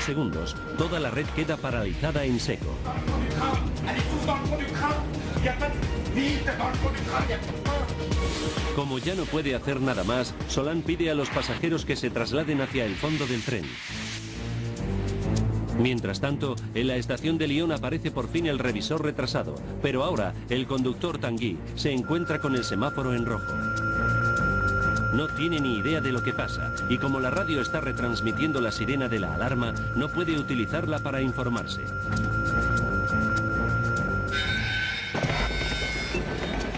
segundos, toda la red queda paralizada en seco. Como ya no puede hacer nada más, Solán pide a los pasajeros que se trasladen hacia el fondo del tren. Mientras tanto, en la estación de Lyon aparece por fin el revisor retrasado, pero ahora el conductor Tanguy se encuentra con el semáforo en rojo. No tiene ni idea de lo que pasa, y como la radio está retransmitiendo la sirena de la alarma, no puede utilizarla para informarse.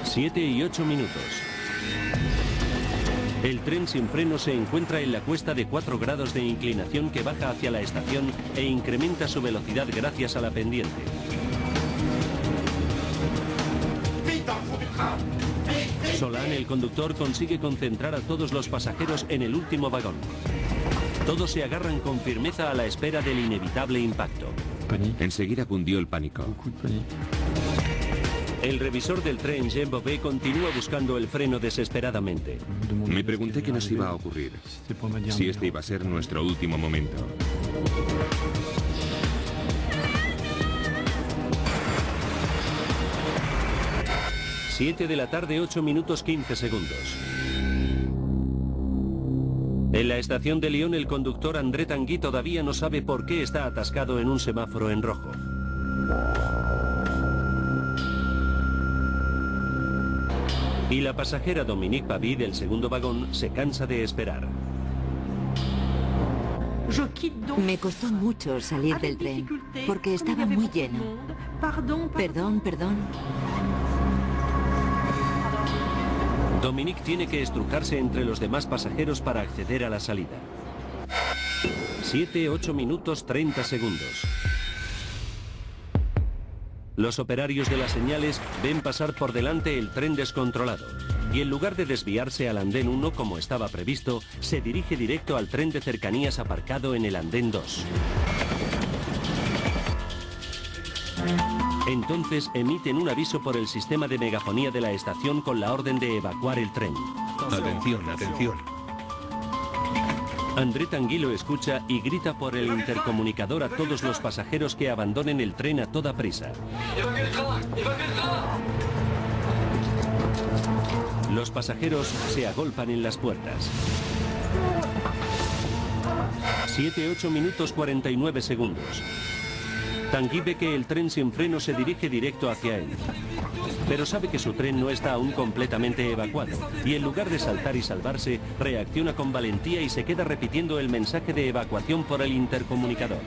7 y 8 minutos. El tren sin freno se encuentra en la cuesta de 4 grados de inclinación que baja hacia la estación e incrementa su velocidad gracias a la pendiente. Solán, el conductor, consigue concentrar a todos los pasajeros en el último vagón. Todos se agarran con firmeza a la espera del inevitable impacto. Enseguida cundió el pánico. El revisor del tren, Jean Bobet, continúa buscando el freno desesperadamente. Me pregunté qué nos iba a ocurrir, si este iba a ser nuestro último momento. Siete de la tarde, 8 minutos 15 segundos. En la estación de Lyon, el conductor André Tanguy todavía no sabe por qué está atascado en un semáforo en rojo. Y la pasajera Dominique Pavy del segundo vagón se cansa de esperar. Me costó mucho salir del tren, porque estaba muy lleno. Perdón. Dominique tiene que estrujarse entre los demás pasajeros para acceder a la salida. 7, 8 minutos 30 segundos. Los operarios de las señales ven pasar por delante el tren descontrolado y en lugar de desviarse al andén 1 como estaba previsto, se dirige directo al tren de cercanías aparcado en el andén 2. Entonces emiten un aviso por el sistema de megafonía de la estación con la orden de evacuar el tren. Atención, atención. André Tanguy lo escucha y grita por el intercomunicador a todos los pasajeros que abandonen el tren a toda prisa. Los pasajeros se agolpan en las puertas. 7, 8 minutos 49 segundos. Tanguy ve que el tren sin freno se dirige directo hacia él. Pero sabe que su tren no está aún completamente evacuado y en lugar de saltar y salvarse, reacciona con valentía y se queda repitiendo el mensaje de evacuación por el intercomunicador.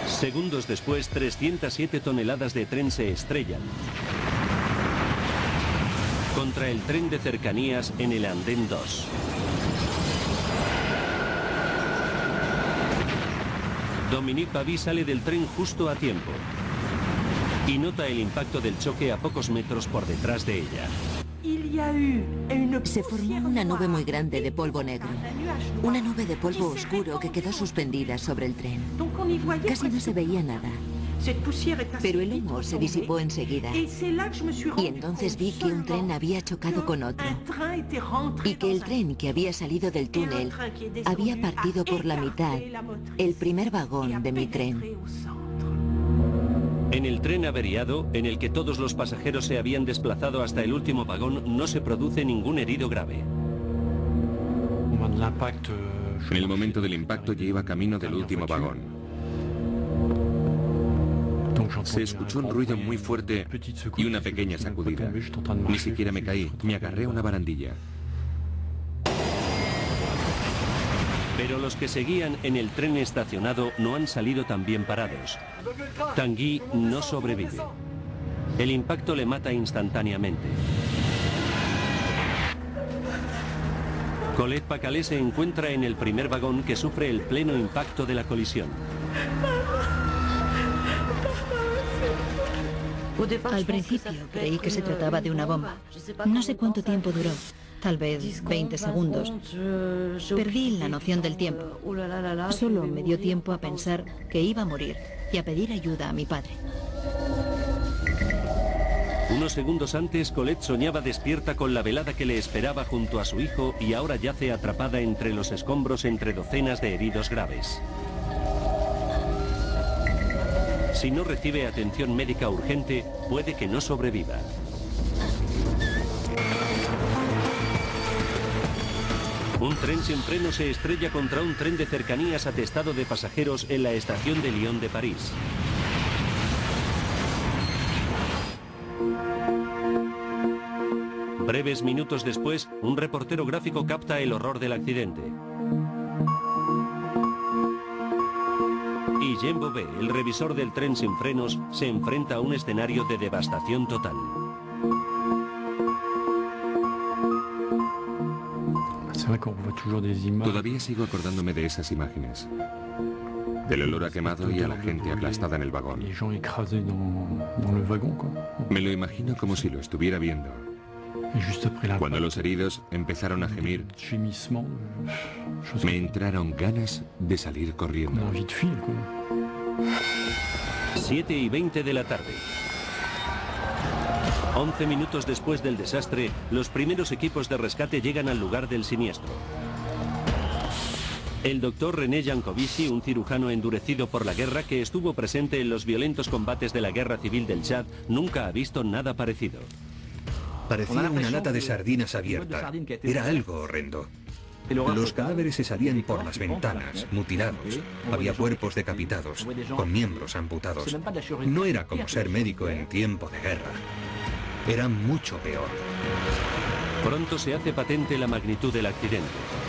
Segundos después, 307 toneladas de tren se estrellan contra el tren de cercanías en el andén 2. Dominique Pavy sale del tren justo a tiempo y nota el impacto del choque a pocos metros por detrás de ella. Se formó una nube muy grande de polvo negro, una nube de polvo oscuro que quedó suspendida sobre el tren. Casi no se veía nada, pero el humo se disipó enseguida y entonces vi que un tren había chocado con otro y que el tren que había salido del túnel había partido por la mitad el primer vagón de mi tren. En el tren averiado, en el que todos los pasajeros se habían desplazado hasta el último vagón, no se produce ningún herido grave. En el momento del impacto yo iba camino del último vagón. Se escuchó un ruido muy fuerte y una pequeña sacudida. Ni siquiera me caí, me agarré a una barandilla. Pero los que seguían en el tren estacionado no han salido tan bien parados. Tanguy no sobrevive. El impacto le mata instantáneamente. Colette Pacalé se encuentra en el primer vagón que sufre el pleno impacto de la colisión. Al principio creí que se trataba de una bomba. No sé cuánto tiempo duró, tal vez 20 segundos. Perdí la noción del tiempo. Solo me dio tiempo a pensar que iba a morir y a pedir ayuda a mi padre. Unos segundos antes, Colette soñaba despierta con la velada que le esperaba junto a su hijo y ahora yace atrapada entre los escombros entre docenas de heridos graves. Si no recibe atención médica urgente, puede que no sobreviva. Un tren sin freno se estrella contra un tren de cercanías atestado de pasajeros en la estación de Lyon de París. Breves minutos después, un reportero gráfico capta el horror del accidente. Y Jean Bobet, el revisor del tren sin frenos, se enfrenta a un escenario de devastación total. Todavía sigo acordándome de esas imágenes. Del olor a quemado y a la gente aplastada en el vagón. Me lo imagino como si lo estuviera viendo. Cuando los heridos empezaron a gemir, me entraron ganas de salir corriendo. 7:20 de la tarde. 11 minutos después del desastre, los primeros equipos de rescate llegan al lugar del siniestro. El doctor René Jancovici, un cirujano endurecido por la guerra que estuvo presente en los violentos combates de la guerra civil del Chad, nunca ha visto nada parecido. Parecía una lata de sardinas abierta. Era algo horrendo. Los cadáveres se salían por las ventanas, mutilados. Había cuerpos decapitados, con miembros amputados. No era como ser médico en tiempo de guerra. Era mucho peor. Pronto se hace patente la magnitud del accidente.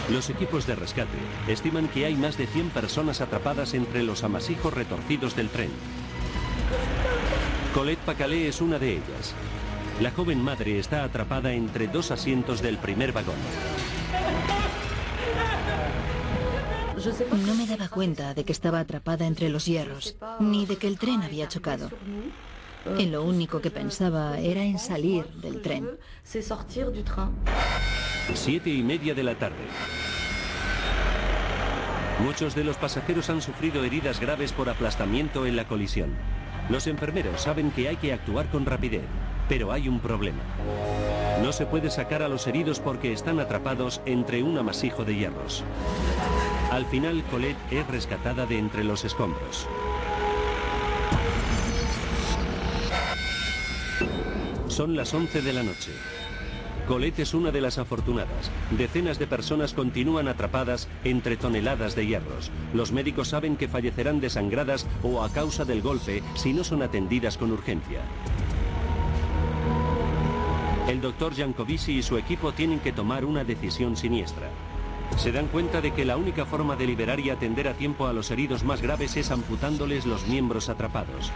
Los equipos de rescate estiman que hay más de 100 personas atrapadas entre los amasijos retorcidos del tren. Colette Pacalet es una de ellas. La joven madre está atrapada entre dos asientos del primer vagón. No me daba cuenta de que estaba atrapada entre los hierros, ni de que el tren había chocado. En lo único que pensaba era en salir del tren. 7:30 de la tarde. Muchos de los pasajeros han sufrido heridas graves por aplastamiento en la colisión. Los enfermeros saben que hay que actuar con rapidez, pero hay un problema. No se puede sacar a los heridos porque están atrapados entre un amasijo de hierros. Al final, Colette es rescatada de entre los escombros. Son las 11 de la noche. Colette es una de las afortunadas. Decenas de personas continúan atrapadas entre toneladas de hierros. Los médicos saben que fallecerán desangradas o a causa del golpe si no son atendidas con urgencia. El doctor Jancovici y su equipo tienen que tomar una decisión siniestra. Se dan cuenta de que la única forma de liberar y atender a tiempo a los heridos más graves es amputándoles los miembros atrapados.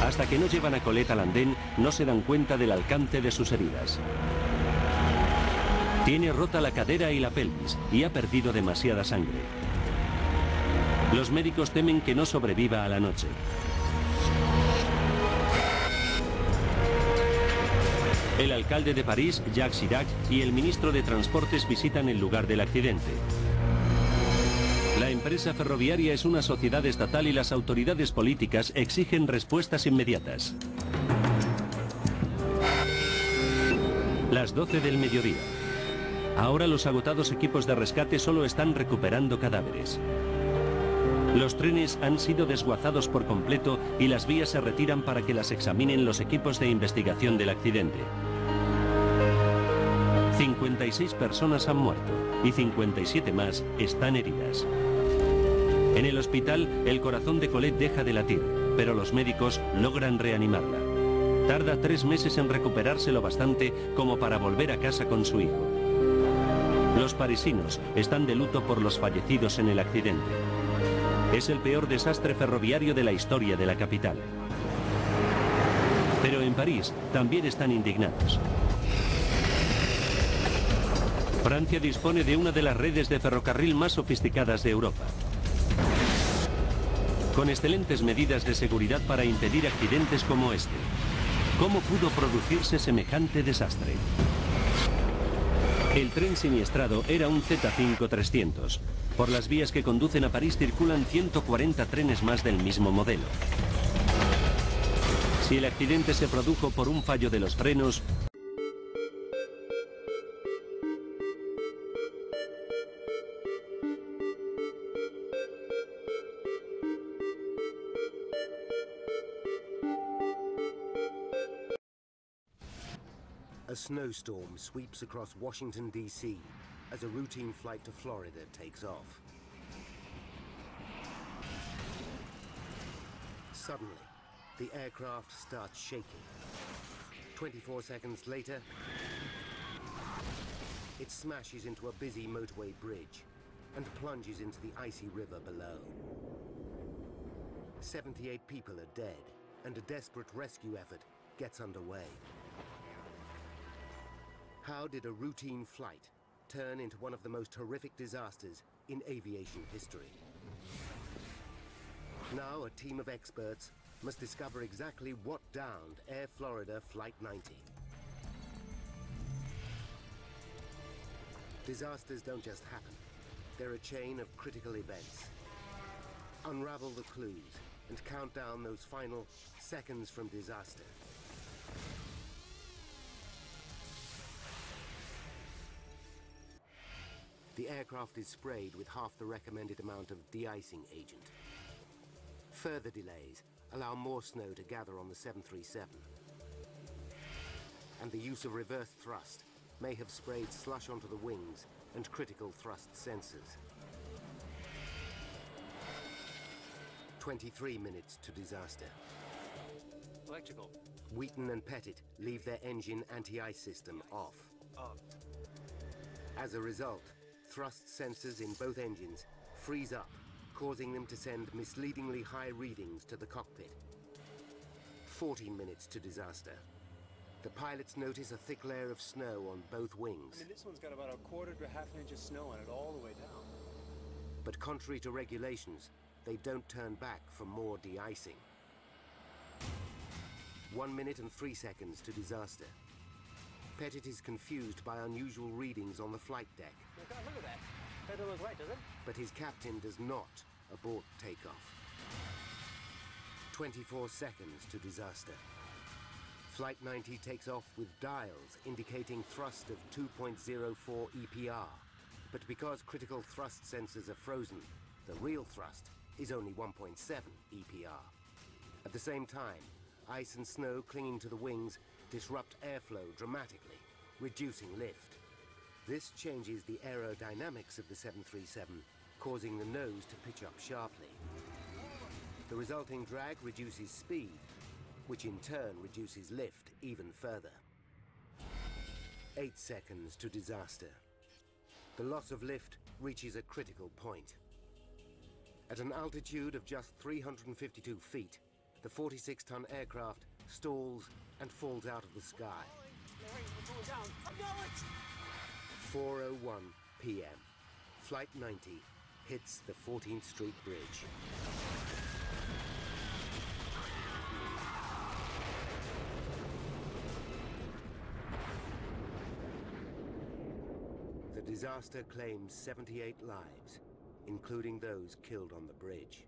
Hasta que no llevan a Colette al andén, no se dan cuenta del alcance de sus heridas. Tiene rota la cadera y la pelvis y ha perdido demasiada sangre. Los médicos temen que no sobreviva a la noche. El alcalde de París, Jacques Chirac, y el ministro de Transportes visitan el lugar del accidente. La empresa ferroviaria es una sociedad estatal y las autoridades políticas exigen respuestas inmediatas. Las 12 del mediodía. Ahora los agotados equipos de rescate solo están recuperando cadáveres. Los trenes han sido desguazados por completo y las vías se retiran para que las examinen los equipos de investigación del accidente. 56 personas han muerto y 57 más están heridas. En el hospital, el corazón de Colette deja de latir, pero los médicos logran reanimarla. Tarda 3 meses en recuperarse lo bastante como para volver a casa con su hijo. Los parisinos están de luto por los fallecidos en el accidente. Es el peor desastre ferroviario de la historia de la capital. Pero en París también están indignados. Francia dispone de una de las redes de ferrocarril más sofisticadas de Europa, con excelentes medidas de seguridad para impedir accidentes como este. ¿Cómo pudo producirse semejante desastre? El tren siniestrado era un Z5-300. Por las vías que conducen a París circulan 140 trenes más del mismo modelo. Si el accidente se produjo por un fallo de los frenos, A snowstorm sweeps across Washington, D.C. as a routine flight to Florida takes off. Suddenly, the aircraft starts shaking. 24 seconds later, it smashes into a busy motorway bridge and plunges into the icy river below. 78 people are dead, and a desperate rescue effort gets underway. How did a routine flight turn into one of the most horrific disasters in aviation history? Now a team of experts must discover exactly what downed Air Florida Flight 90. Disasters don't just happen. They're a chain of critical events. Unravel the clues and count down those final seconds from disaster. The aircraft is sprayed with half the recommended amount of de-icing agent. Further delays allow more snow to gather on the 737. And the use of reverse thrust may have sprayed slush onto the wings and critical thrust sensors. 23 minutes to disaster. Electrical. Wheaton and Pettit leave their engine anti-ice system off. As a result, thrust sensors in both engines freeze up, causing them to send misleadingly high readings to the cockpit. 14 minutes to disaster. The pilots notice a thick layer of snow on both wings. This one's got about a quarter to half an inch of snow on it all the way down. But contrary to regulations, they don't turn back for more de-icing. 1 minute and 3 seconds to disaster. Pettit is confused by unusual readings on the flight deck. Look at that. That doesn't look right, does it? But his captain does not abort takeoff. 24 seconds to disaster. Flight 90 takes off with dials indicating thrust of 2.04 EPR. But because critical thrust sensors are frozen, the real thrust is only 1.7 EPR. At the same time, ice and snow clinging to the wings disrupt airflow dramatically, reducing lift. This changes the aerodynamics of the 737, causing the nose to pitch up sharply. The resulting drag reduces speed, which in turn reduces lift even further. 8 seconds to disaster. The loss of lift reaches a critical point. At an altitude of just 352 feet, the 46-ton aircraft stalls and falls out of the sky. 4:01 p.m. Flight 90 hits the 14th Street Bridge. The disaster claims 78 lives, including those killed on the bridge.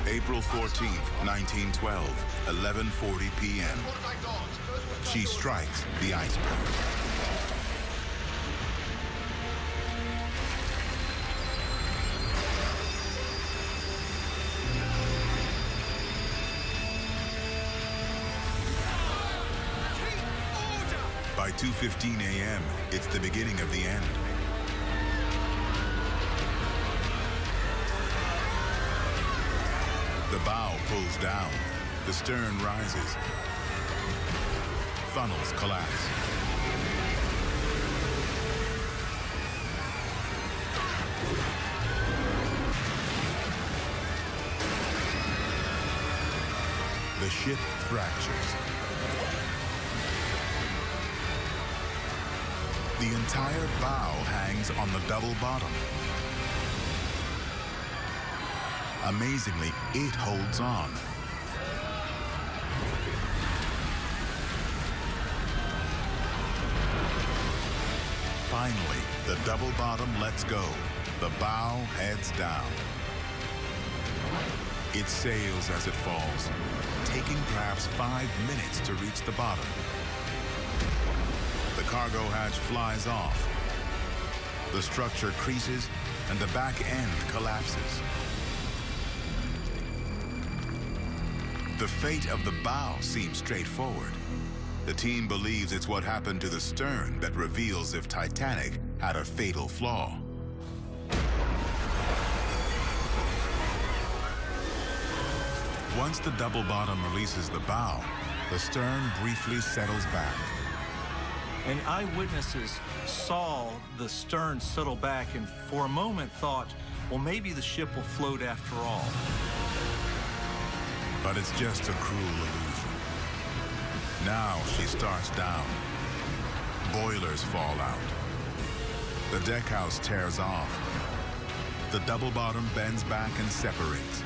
April 14th, 1912, 11:40 p.m. She strikes the iceberg. By 2:15 a.m., it's the beginning of the end. The bow pulls down, the stern rises, funnels collapse. The ship fractures. The entire bow hangs on the double bottom. Amazingly, it holds on. Finally, the double bottom lets go. The bow heads down. It sails as it falls, taking perhaps 5 minutes to reach the bottom. The cargo hatch flies off. The structure creases and the back end collapses. The fate of the bow seems straightforward. The team believes it's what happened to the stern that reveals if Titanic had a fatal flaw. Once the double bottom releases the bow, the stern briefly settles back. And eyewitnesses saw the stern settle back and for a moment thought, well, maybe the ship will float after all. But it's just a cruel illusion. Now she starts down. Boilers fall out. The deckhouse tears off. The double bottom bends back and separates.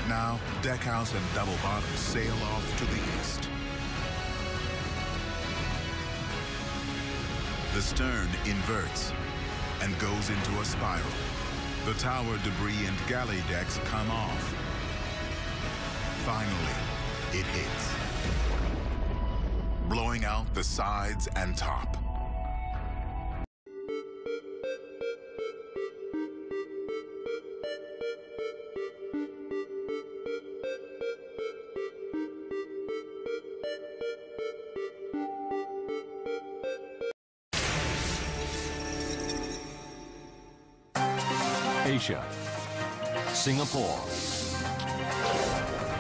Now, deckhouse and double bottom sail off to the east. The stern inverts and goes into a spiral. The tower debris and galley decks come off. Finally, it hits, blowing out the sides and top. Asia, Singapore.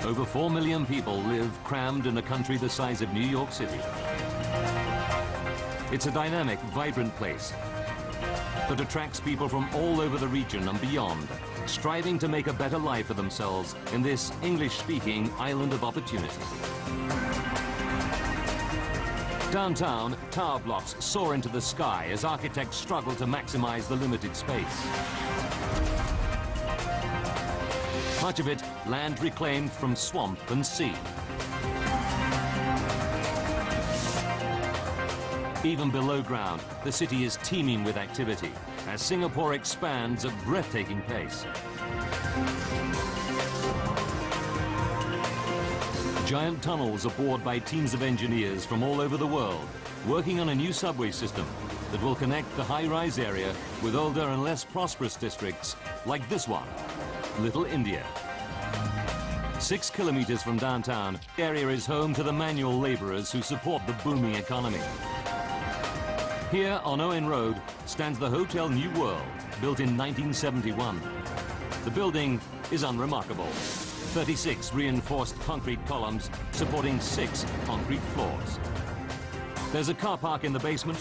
Over 4 million people live crammed in a country the size of New York City. It's a dynamic, vibrant place that attracts people from all over the region and beyond, striving to make a better life for themselves in this English-speaking island of opportunity. Downtown, tower blocks soar into the sky as architects struggle to maximize the limited space. Much of it land reclaimed from swamp and sea. Even below ground, the city is teeming with activity as Singapore expands at breathtaking pace. Giant tunnels are bored by teams of engineers from all over the world, working on a new subway system that will connect the high-rise area with older and less prosperous districts like this one, Little India. 6 kilometers from downtown, the area is home to the manual laborers who support the booming economy. Here on Owen Road stands the Hotel New World, built in 1971. The building is unremarkable. 36 reinforced concrete columns supporting 6 concrete floors. There's a car park in the basement.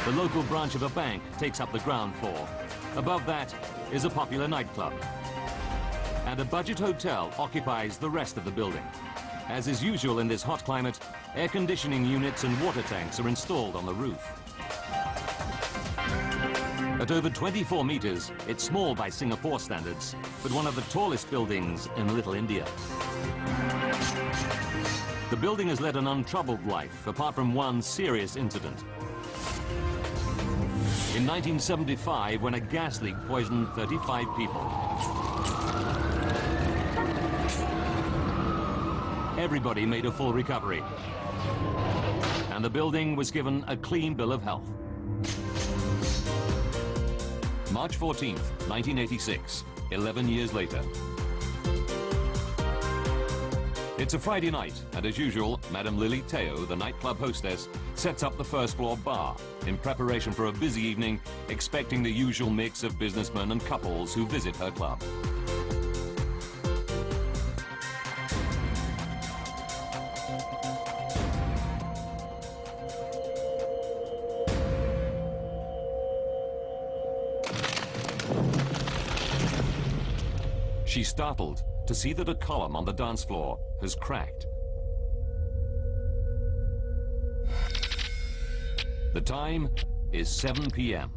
The local branch of a bank takes up the ground floor. Above that is a popular nightclub. And a budget hotel occupies the rest of the building. As is usual in this hot climate, air conditioning units and water tanks are installed on the roof. At over 24 meters, it's small by Singapore standards, but one of the tallest buildings in Little India. The building has led an untroubled life, apart from one serious incident. In 1975, when a gas leak poisoned 35 people. Everybody made a full recovery, and the building was given a clean bill of health. March 14th, 1986, 11 years later. It's a Friday night, and as usual, Madame Lily Teo, the nightclub hostess, sets up the first floor bar in preparation for a busy evening, expecting the usual mix of businessmen and couples who visit her club. She's startled to see that a column on the dance floor has cracked. The time is 7 p.m.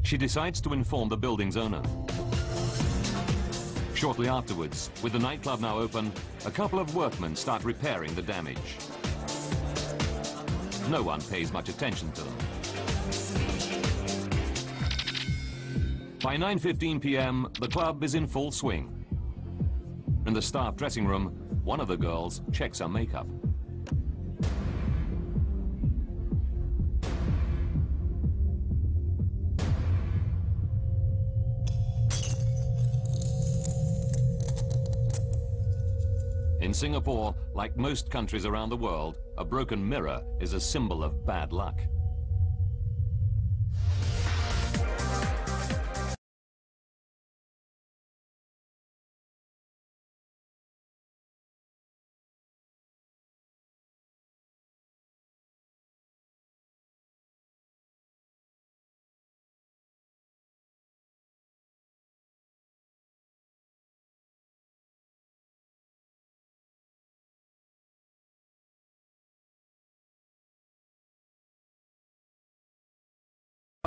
She decides to inform the building's owner. Shortly afterwards, with the nightclub now open, a couple of workmen start repairing the damage. No one pays much attention to them. By 9:15 p.m., the club is in full swing. In the staff dressing room, one of the girls checks her makeup. In Singapore, like most countries around the world, a broken mirror is a symbol of bad luck.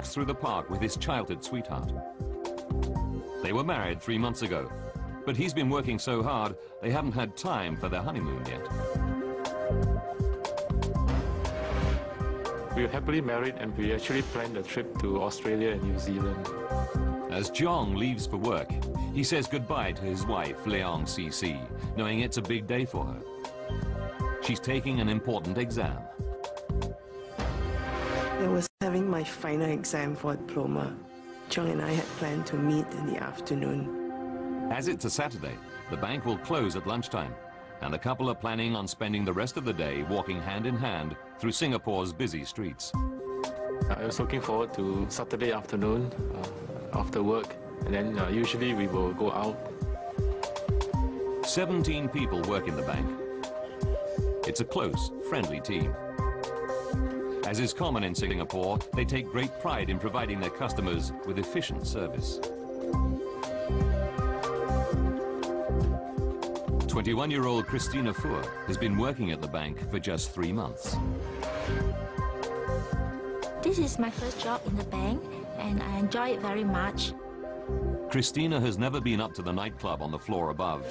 Through the park with his childhood sweetheart. They were married 3 months ago, but he's been working so hard they haven't had time for their honeymoon yet. We are happily married and we actually planned a trip to Australia and New Zealand. As Jong leaves for work, he says goodbye to his wife, Leong CC, knowing it's a big day for her. She's taking an important exam. I was having my final exam for diploma. Jong and I had planned to meet in the afternoon. As it's a Saturday, the bank will close at lunchtime, and the couple are planning on spending the rest of the day walking hand in hand through Singapore's busy streets. I was looking forward to Saturday afternoon after work, and then usually we will go out. 17 people work in the bank. It's a close, friendly team. As is common in Singapore, they take great pride in providing their customers with efficient service. 21-year-old Christina Fuhr has been working at the bank for just 3 months. This is my first job in the bank, and I enjoy it very much. Christina has never been up to the nightclub on the floor above,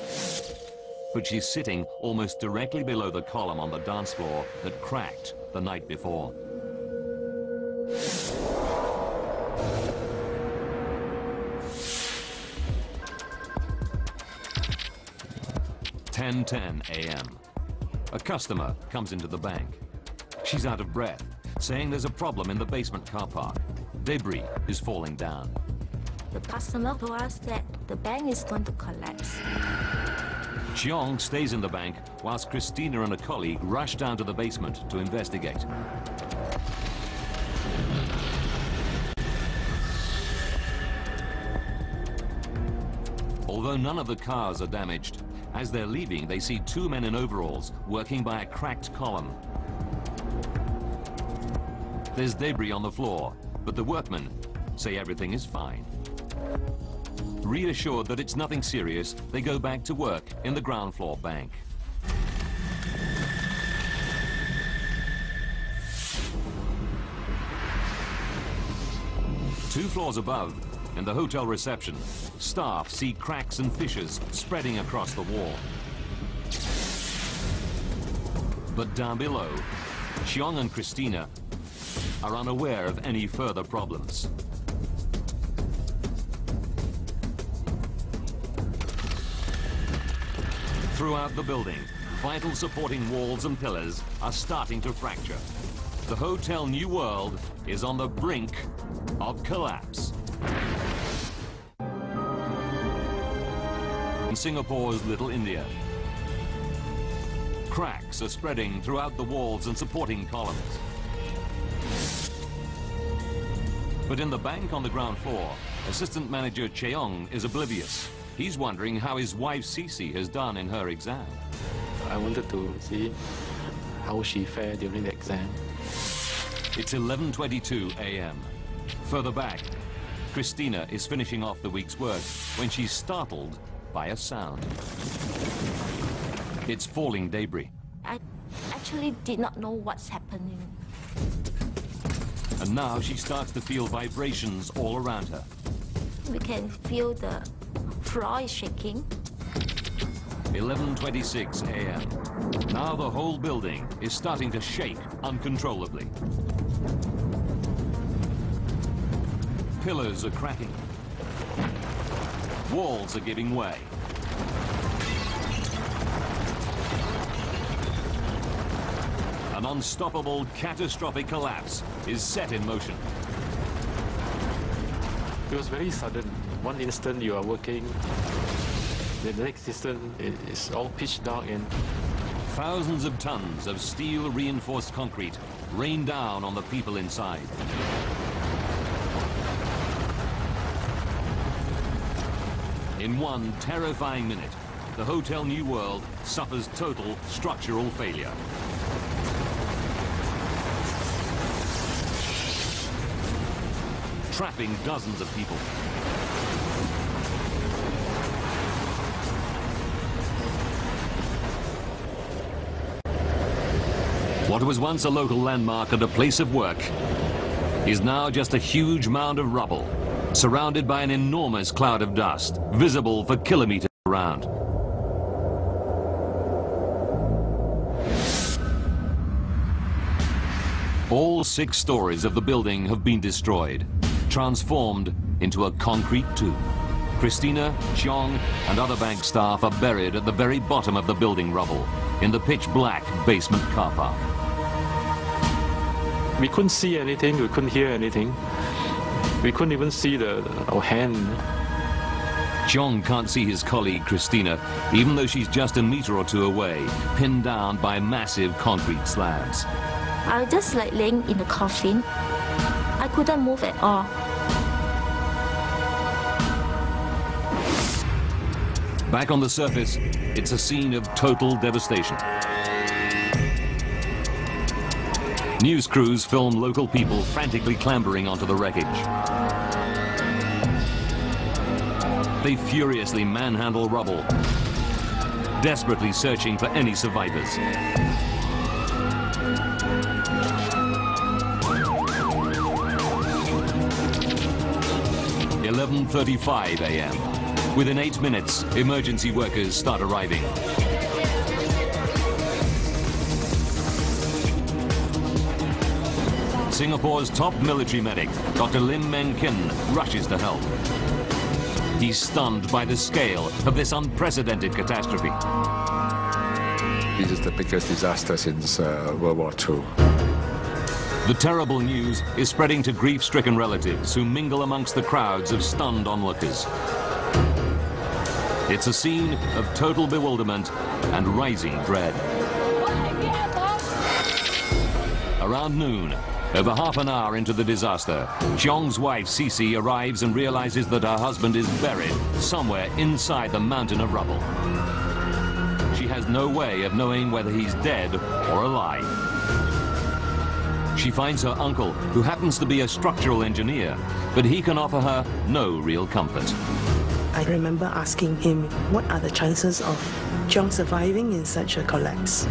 but she's sitting almost directly below the column on the dance floor that cracked the night before. Ten 10 a.m. A customer comes into the bank. She's out of breath, saying there's a problem in the basement car park. Debris is falling down. The customer told us that the bank is going to collapse. Cheong stays in the bank whilst Christina and a colleague rush down to the basement to investigate. Although none of the cars are damaged, as they're leaving, they see 2 men in overalls working by a cracked column. There's debris on the floor, but the workmen say everything is fine. Reassured that it's nothing serious, they go back to work in the ground floor bank. Two floors above, in the hotel reception, staff see cracks and fissures spreading across the wall. But down below, Cheong and Christina are unaware of any further problems. Throughout the building, vital supporting walls and pillars are starting to fracture. The Hotel New World is on the brink of collapse. In Singapore's Little India, cracks are spreading throughout the walls and supporting columns. But in the bank on the ground floor, assistant manager Cheong is oblivious. He's wondering how his wife Cece has done in her exam. I wanted to see how she fared during the exam. It's 11:22 a.m. Further back, Christina is finishing off the week's work when she's startled by a sound. It's falling debris. I actually did not know what's happening. And now she starts to feel vibrations all around her. We can feel the floor is shaking. 11:26 a.m. Now the whole building is starting to shake uncontrollably. Pillars are cracking. Walls are giving way. An unstoppable, catastrophic collapse is set in motion. It was very sudden. One instant you are working, the next instant it's all pitch dark and... Thousands of tons of steel-reinforced concrete rain down on the people inside. In one terrifying minute, the Hotel New World suffers total structural failure. Trapping dozens of people. What was once a local landmark and a place of work is now just a huge mound of rubble, surrounded by an enormous cloud of dust, visible for kilometers around. All 6 stories of the building have been destroyed, transformed into a concrete tomb. Christina, Cheong, and other bank staff are buried at the very bottom of the building rubble, in the pitch-black basement car park. We couldn't see anything, we couldn't hear anything. We couldn't even see our hand. Cheong can't see his colleague Christina, even though she's just a meter or two away, pinned down by massive concrete slabs. I was just like laying in the coffin. I couldn't move at all. Back on the surface, it's a scene of total devastation. News crews film local people frantically clambering onto the wreckage. They furiously manhandle rubble, desperately searching for any survivors. 11:35 a.m. Within 8 minutes, emergency workers start arriving. Singapore's top military medic, Dr. Lim Meng Kin, rushes to help. He's stunned by the scale of this unprecedented catastrophe. This is the biggest disaster since World War II. The terrible news is spreading to grief-stricken relatives who mingle amongst the crowds of stunned onlookers. It's a scene of total bewilderment and rising dread. Around noon, over half an hour into the disaster, Cheong's wife, Cece, arrives and realizes that her husband is buried somewhere inside the mountain of rubble. She has no way of knowing whether he's dead or alive. She finds her uncle, who happens to be a structural engineer, but he can offer her no real comfort. I remember asking him, what are the chances of Cheong surviving in such a collapse?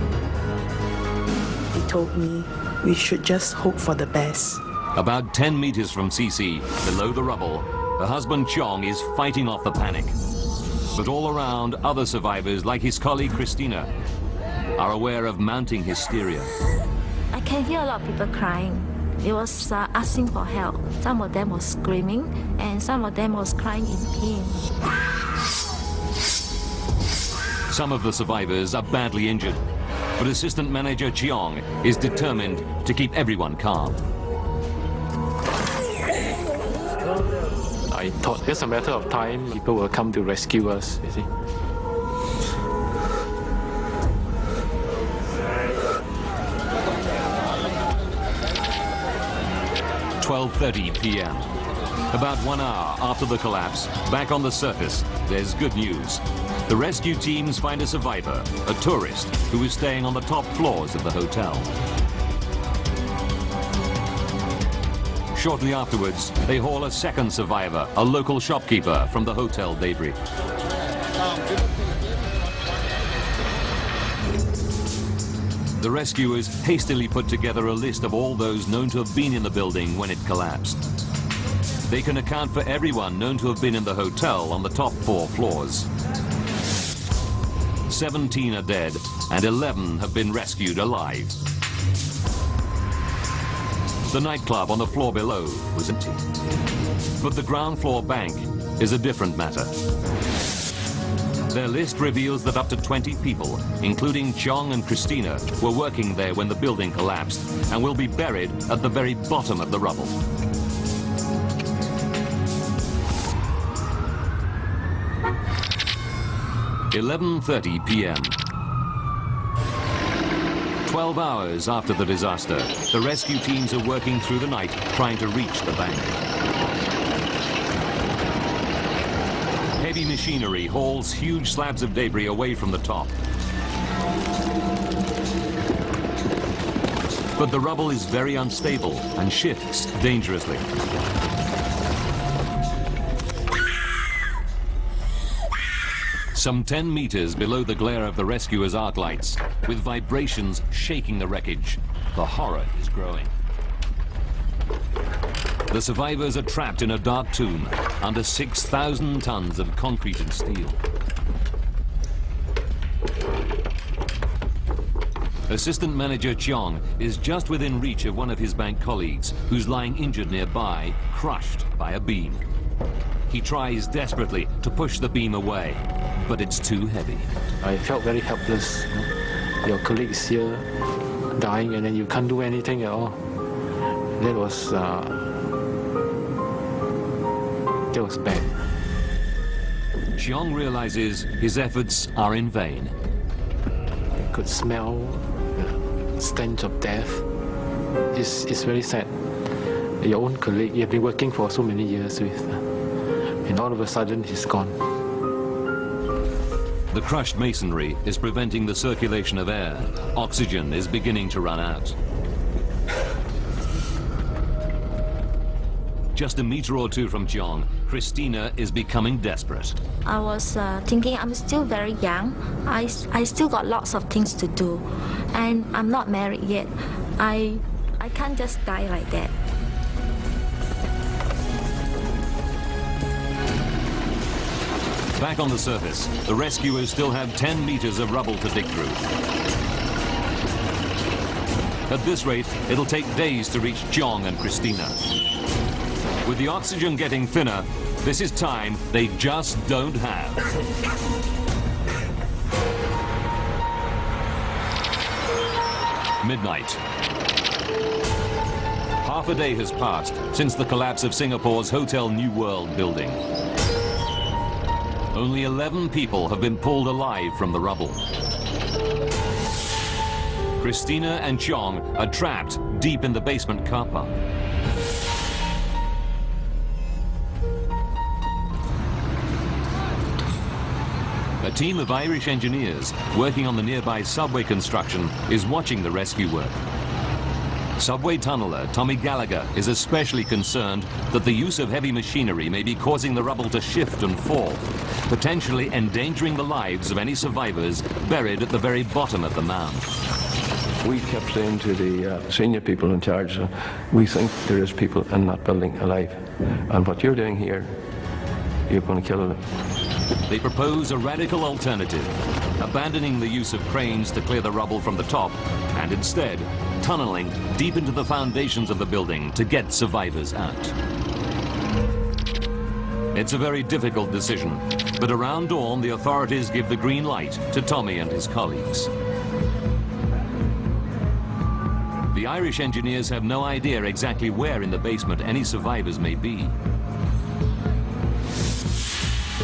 He told me we should just hope for the best. About 10 meters from Cece, below the rubble, her husband Cheong is fighting off the panic. But all around, other survivors, like his colleague Christina, are aware of mounting hysteria. I can hear a lot of people crying. They was asking for help. Some of them was screaming, and some of them was crying in pain. Some of the survivors are badly injured, but Assistant Manager Cheong is determined to keep everyone calm. I thought it's a matter of time. People will come to rescue us, you see. "12:30 p.m. About 1 hour after the collapse, back on the surface, there's good news. The rescue teams find a survivor, a tourist, who is staying on the top floors of the hotel. Shortly afterwards, they haul a second survivor, a local shopkeeper, from the hotel debris. The rescuers hastily put together a list of all those known to have been in the building when it collapsed. They can account for everyone known to have been in the hotel on the top 4 floors. 17 are dead and 11 have been rescued alive. The nightclub on the floor below was empty. But the ground floor bank is a different matter. Their list reveals that up to 20 people, including Chong and Christina, were working there when the building collapsed and will be buried at the very bottom of the rubble. 11:30 p.m. 12 hours after the disaster, the rescue teams are working through the night trying to reach the bank. Heavy machinery hauls huge slabs of debris away from the top. But the rubble is very unstable and shifts dangerously. Some 10 meters below the glare of the rescuers' arc lights, with vibrations shaking the wreckage, the horror is growing. The survivors are trapped in a dark tomb under 6,000 tons of concrete and steel. Assistant Manager Cheong is just within reach of one of his bank colleagues, who's lying injured nearby, crushed by a beam. He tries desperately to push the beam away, but it's too heavy. I felt very helpless. Your colleagues here dying and then you can't do anything at all. That was bad. Cheong realizes his efforts are in vain. I could smell the stench of death. It's very sad. Your own colleague you've been working for so many years with, and all of a sudden he's gone. The crushed masonry is preventing the circulation of air. Oxygen is beginning to run out. Just a meter or two from Cheong, Christina is becoming desperate. I was thinking I'm still very young. I still got lots of things to do. And I'm not married yet. I can't just die like that. Back on the surface, the rescuers still have 10 meters of rubble to dig through. At this rate, it'll take days to reach Cheong and Christina. With the oxygen getting thinner, this is time they just don't have. Midnight. Half a day has passed since the collapse of Singapore's Hotel New World building. Only 11 people have been pulled alive from the rubble. Christina and Cheong are trapped deep in the basement car park. A team of Irish engineers working on the nearby subway construction is watching the rescue work. Subway tunneler Tommy Gallagher is especially concerned that the use of heavy machinery may be causing the rubble to shift and fall, potentially endangering the lives of any survivors buried at the very bottom of the mound. We kept saying to the senior people in charge, we think there is people in that building alive, and what you're doing here, you're going to kill them. They propose a radical alternative, abandoning the use of cranes to clear the rubble from the top, and instead tunneling deep into the foundations of the building to get survivors out. It's a very difficult decision, but around dawn the authorities give the green light to Tommy and his colleagues. The Irish engineers have no idea exactly where in the basement any survivors may be.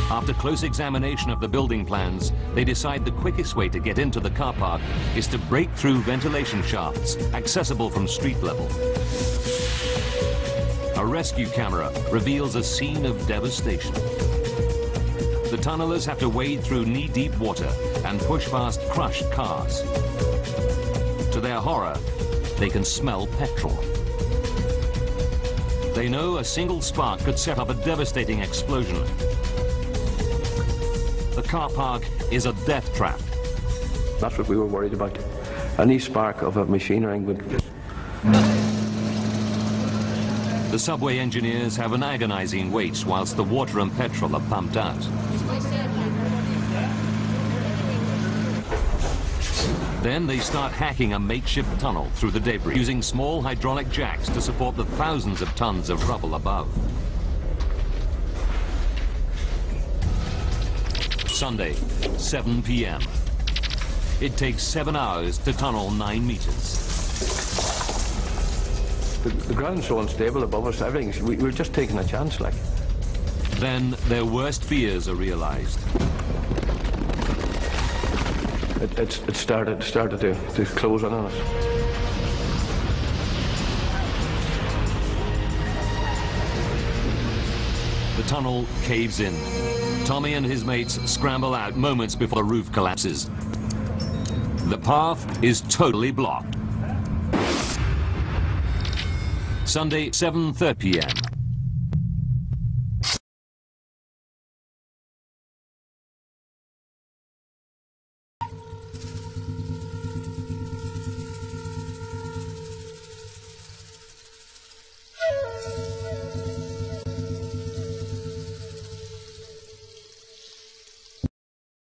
After close examination of the building plans, they decide the quickest way to get into the car park is to break through ventilation shafts accessible from street level. A rescue camera reveals a scene of devastation. The tunnelers have to wade through knee-deep water and push past crushed cars. To their horror, they can smell petrol. They know a single spark could set up a devastating explosion. The car park is a death trap. That's what we were worried about. Any spark of a machinery would... The subway engineers have an agonizing wait whilst the water and petrol are pumped out. Then they start hacking a makeshift tunnel through the debris, using small hydraulic jacks to support the thousands of tons of rubble above. Sunday, 7 p.m. It takes 7 hours to tunnel 9 meters. The ground's so unstable above us, everything. We're just taking a chance, like. Then their worst fears are realized. It started to close in on us. The tunnel caves in. Tommy and his mates scramble out moments before the roof collapses. The path is totally blocked. Sunday, 7:30 p.m.